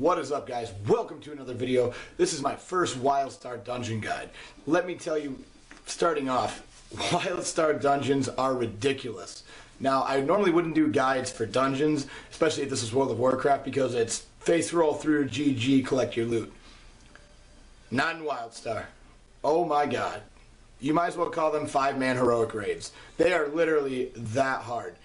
What is up, guys? Welcome to another video. This is my first Wildstar dungeon guide. Let me tell you, starting off, Wildstar dungeons are ridiculous. Now, I normally wouldn't do guides for dungeons, especially if this is World of Warcraft, because it's face roll through, GG, collect your loot. Not in Wildstar. Oh my god. You might as well call them 5-man heroic raids. They are literally that hard.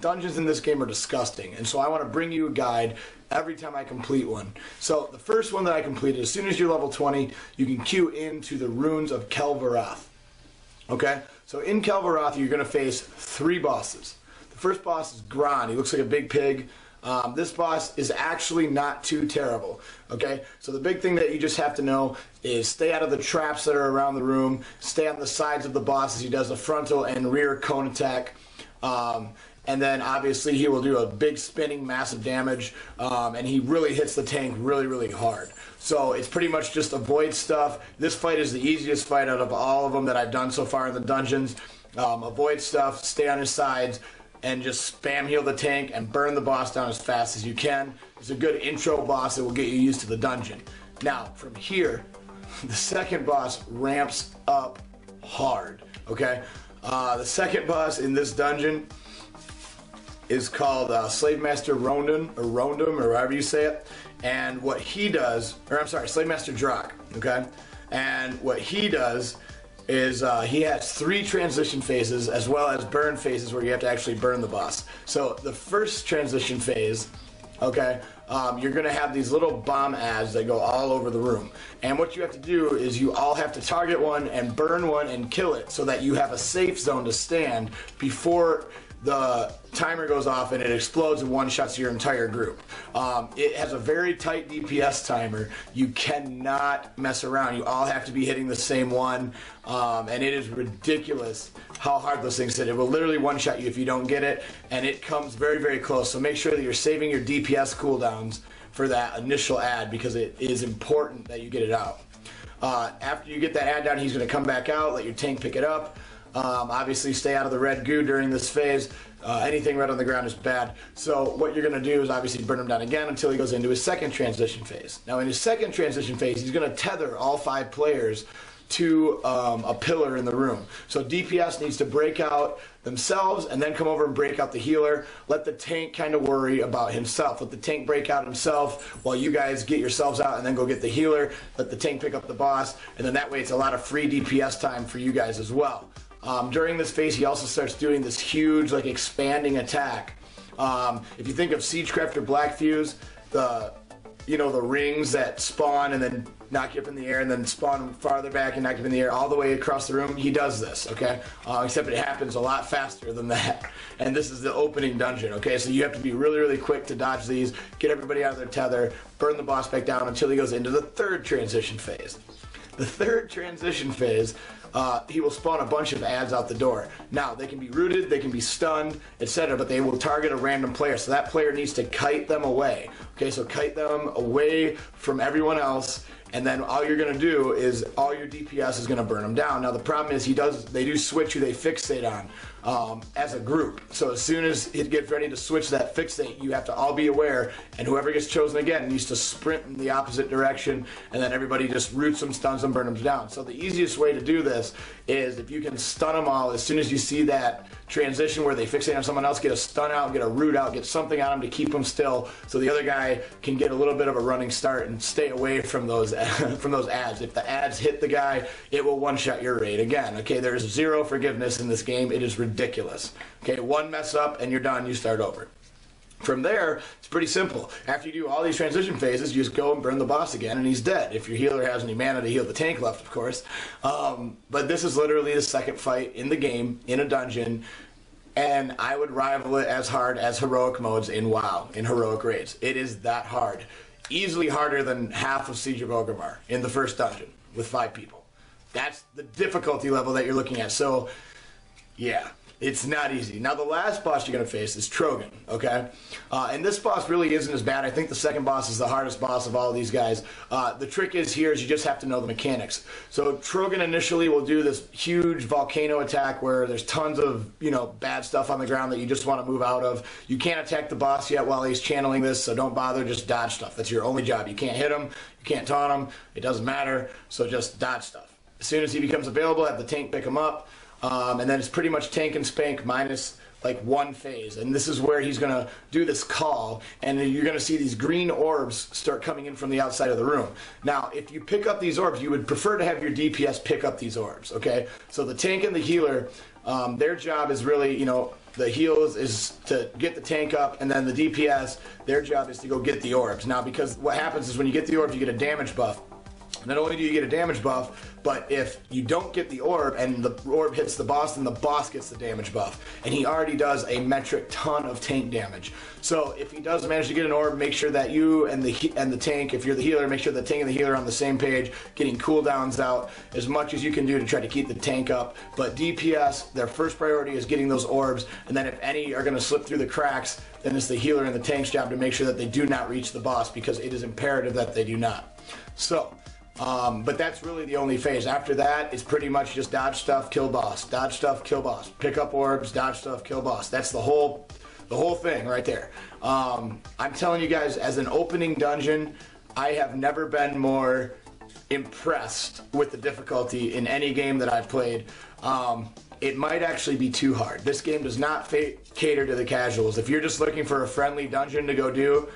Dungeons in this game are disgusting, and so I want to bring you a guide every time I complete one. So the first one that I completed, as soon as you're level 20, you can queue into the runes of Kel Voreth. Okay? So in Kel Voreth, you're going to face 3 bosses. The first boss is Gron. He looks like a big pig. This boss is actually not too terrible. Okay? So the big thing that you just have to know is stay out of the traps that are around the room. Stay on the sides of the boss as he does a frontal and rear cone attack. And then obviously he will do a big spinning massive damage, and he really hits the tank really hard. So it's pretty much just avoid stuff. This fight is the easiest fight out of all of them that I've done so far in the dungeons. Avoid stuff, stay on his sides, and just spam heal the tank and burn the boss down as fast as you can. It's a good intro boss that will get you used to the dungeon. Now from here, the second boss ramps up hard. Okay, the second boss in this dungeon is called Slave Master Rondum, or however you say it. And what he does, or I'm sorry, Slave Master Drak, okay? And what he does is he has 3 transition phases as well as burn phases where you have to actually burn the boss. So the first transition phase, okay, you're going to have these little bomb ads that go all over the room. And what you have to do is you all have to target one and burn one and kill it so that you have a safe zone to stand before the timer goes off and it explodes and one-shots your entire group. It has a very tight DPS timer. You cannot mess around. You all have to be hitting the same one, and it is ridiculous how hard those things hit. It will literally one-shot you if you don't get it, and it comes very close. So make sure that you're saving your DPS cooldowns for that initial ad, because it is important that you get it out. After you get that ad down, he's going to come back out, let your tank pick it up. Obviously stay out of the red goo during this phase. Anything red on the ground is bad. So what you're going to do is obviously burn him down again until he goes into his second transition phase. Now in his second transition phase, he's going to tether all 5 players to a pillar in the room. So DPS needs to break out themselves and then come over and break out the healer. Let the tank kind of worry about himself. Let the tank break out himself while you guys get yourselves out and then go get the healer. Let the tank pick up the boss, and then that way it's a lot of free DPS time for you guys as well. During this phase, he also starts doing this huge, like, expanding attack. If you think of Siegecraft or Black Fuse, the rings that spawn and then knock you up in the air and then spawn farther back and knock you up in the air all the way across the room, he does this, okay? Except it happens a lot faster than that. And this is the opening dungeon, okay? So you have to be really quick to dodge these, get everybody out of their tether, burn the boss back down until he goes into the third transition phase. The third transition phase, he will spawn a bunch of ads out the door. Now, they can be rooted, they can be stunned, etc., but they will target a random player, so that player needs to kite them away. Okay, so kite them away from everyone else, and then all you're going to do is all your DPS is going to burn them down. Now, the problem is they do switch who they fixate on as a group. So as soon as it gets ready to switch that fixate, you have to all be aware, and whoever gets chosen again needs to sprint in the opposite direction, and then everybody just roots them, stuns them, burn them down. So the easiest way to do this is if you can stun them all as soon as you see that transition where they fixate on someone else, get a stun out, get a root out, get something on them to keep them still so the other guy can get a little bit of a running start and stay away from those ads. If the ads hit the guy, it will one-shot your raid again. Okay, there's 0 forgiveness in this game. It is ridiculous. Okay, one mess up and you're done, you start over. From there, it's pretty simple. After you do all these transition phases, you just go and burn the boss again, and he's dead. If your healer has any mana to heal the tank left, of course. But this is literally the second fight in the game, in a dungeon, and I would rival it as hard as heroic modes in WoW, in heroic raids. It is that hard. Easily harder than half of Siege of Orgrimmar in the first dungeon with 5 people. That's the difficulty level that you're looking at. So, yeah. It's not easy. Now, the last boss you're going to face is Trogan, okay? And this boss really isn't as bad. I think the second boss is the hardest boss of all of these guys. The trick is here is you just have to know the mechanics. So Trogan initially will do this huge volcano attack where there's tons of, you know, bad stuff on the ground that you just want to move out of. You can't attack the boss yet while he's channeling this, so don't bother. Just dodge stuff. That's your only job. You can't hit him. You can't taunt him. It doesn't matter. So just dodge stuff. As soon as he becomes available, have the tank pick him up. And then it's pretty much tank and spank minus like one phase. And this is where he's going to do this call, and you're going to see these green orbs start coming in from the outside of the room. Now, if you pick up these orbs, you would prefer to have your DPS pick up these orbs, okay? So the tank and the healer, their job is really, you know, the heals is to get the tank up, and then the DPS, their job is to go get the orbs. Now, because what happens is when you get the orbs, you get a damage buff. Not only do you get a damage buff, but if you don't get the orb and the orb hits the boss, then the boss gets the damage buff. And he already does a metric ton of tank damage. So if he does manage to get an orb, make sure that you and the tank, if you're the healer, make sure the tank and the healer are on the same page, getting cooldowns out as much as you can do to try to keep the tank up. But DPS, their first priority is getting those orbs, and then if any are going to slip through the cracks, then it's the healer and the tank's job to make sure that they do not reach the boss, because it is imperative that they do not. So, but that's really the only phase. After that, it's pretty much just dodge stuff, kill boss, dodge stuff, kill boss, pick up orbs, dodge stuff, kill boss. That's the whole thing right there. I'm telling you guys, as an opening dungeon, I have never been more impressed with the difficulty in any game that I've played. It might actually be too hard. This game does not cater to the casuals. If you're just looking for a friendly dungeon to go do,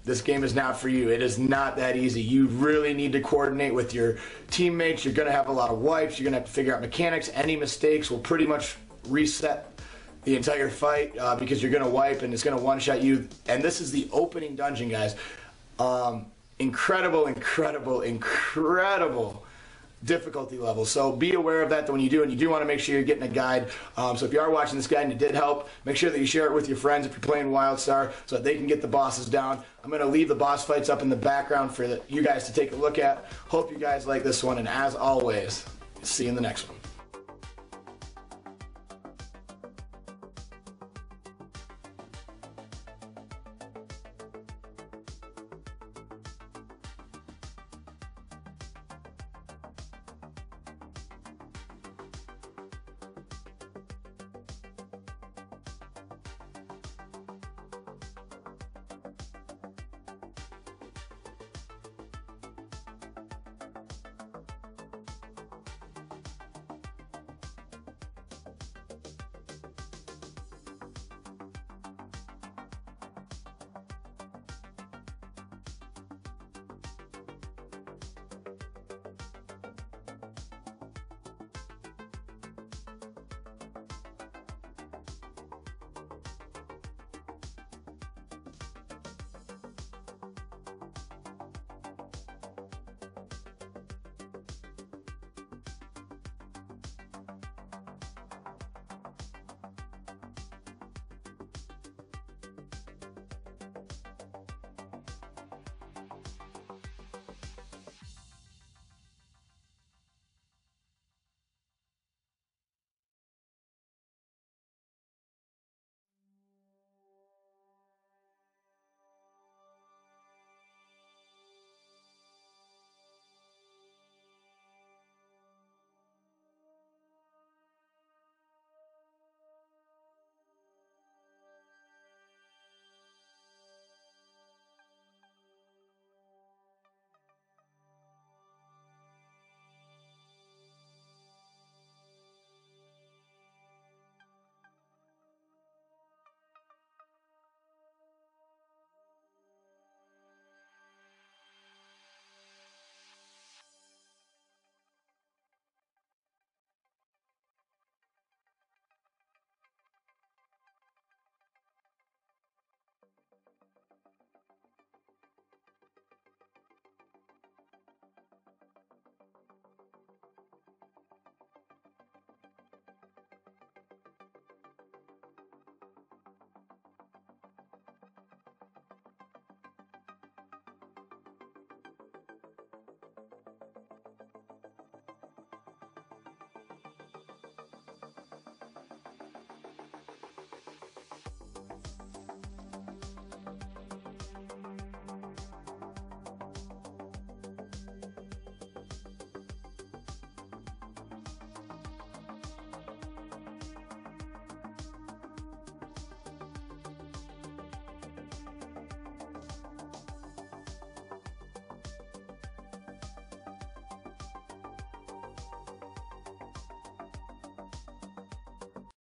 this game is not for you. It is not that easy. You really need to coordinate with your teammates. You're going to have a lot of wipes. You're going to have to figure out mechanics. Any mistakes will pretty much reset the entire fight because you're going to wipe and it's going to one-shot you. And this is the opening dungeon, guys. Incredible, incredible, incredible difficulty level. So be aware of that when you do, and you do want to make sure you're getting a guide. So if you are watching this guide and it did help, make sure that you share it with your friends if you're playing Wildstar so that they can get the bosses down. I'm going to leave the boss fights up in the background for you guys to take a look at. Hope you guys like this one, and as always, see you in the next one.